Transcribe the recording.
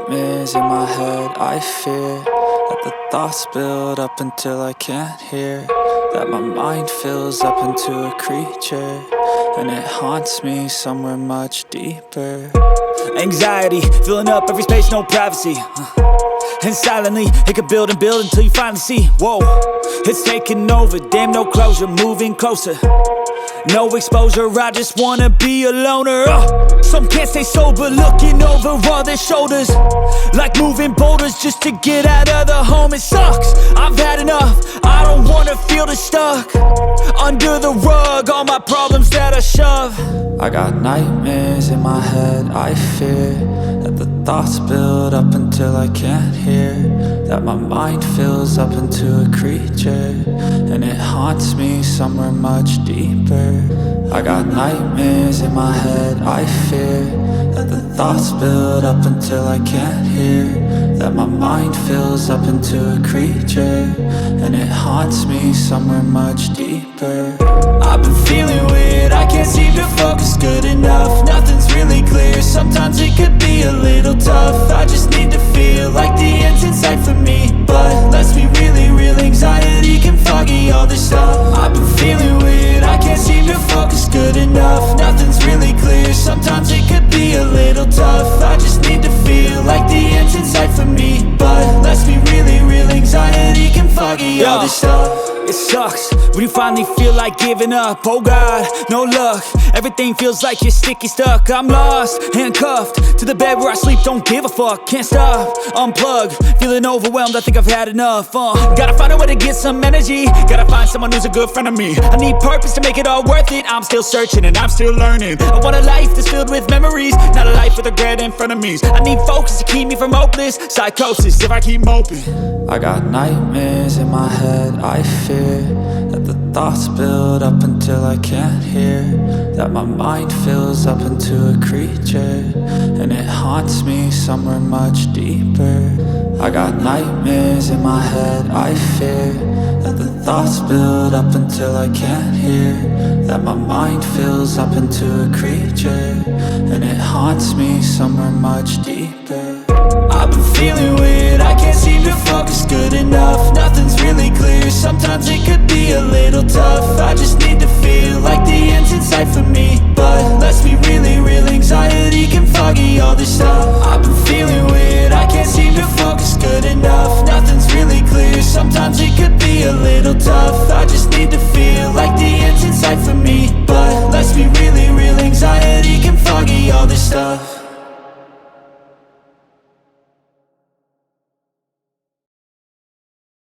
nightmares in my head. I fear that the thoughts build up until I can't hear, that my mind fills up into a creature, and it haunts me somewhere much deeper. Anxiety filling up every space, no privacy. And silently, it could build and build until you finally see, whoa, it's taking over, damn no closure, moving closer. No exposure, I just wanna be a loner. Some can't stay sober, looking over all their shoulders, like moving boulders just to get out of the home. It sucks, I've had enough, I don't wanna feel the stuck under the rug, all my problems that I shove. I got nightmares in my head. I fear that the thoughts build up until I can't hear, that my mind fills up into a creature, and it haunts me somewhere much deeper. I got nightmares in my head. I fear that the thoughts build up until I can't hear, that my mind fills up into a creature, and it haunts me somewhere much deeper. I've been feeling weird, I can't seem to focus good enough. Nothing's really clear, sometimes it could be a little tough. I just need to feel like the end's in sight for me, but let's be really real, anxiety can foggy all this stuff. I've been feeling weird, I can't seem to focus good enough. Nothing's really clear, sometimes it could be a little tough. I just need to feel like the end's in sight for me, but let's be really real, anxiety can foggy all this stuff. It sucks when you finally feel like giving up. Oh God, no luck, everything feels like you're sticky stuck. I'm lost, handcuffed to the bed where I sleep, don't give a fuck. Can't stop, unplug, feeling overwhelmed, I think I've had enough. Gotta find a way to get some energy, gotta find someone who's a good friend of me. I need purpose to make it all worth it, I'm still searching and I'm still learning. I want a life that's filled with memories, not a life with regret in front of me. I need focus to keep me from hopeless psychosis if I keep moping. I got nightmares in my head. I fear that the thoughts build up until I can't hear, that my mind fills up into a creature, and it haunts me somewhere much deeper. I got nightmares in my head. I fear that the thoughts build up until I can't hear, that my mind fills up into a creature, and it haunts me somewhere much deeper. I've been feeling weird, I can't seem to focus good enough. Nothing's really clear, sometimes it could be a little tough. I just need to feel like the end's in sight for me, but let's be really real, anxiety can foggy all this stuff. I've been feeling weird, I can't seem to focus good enough. Nothing's really clear, sometimes it could be a little tough. I just need to feel like the end's in sight for me, but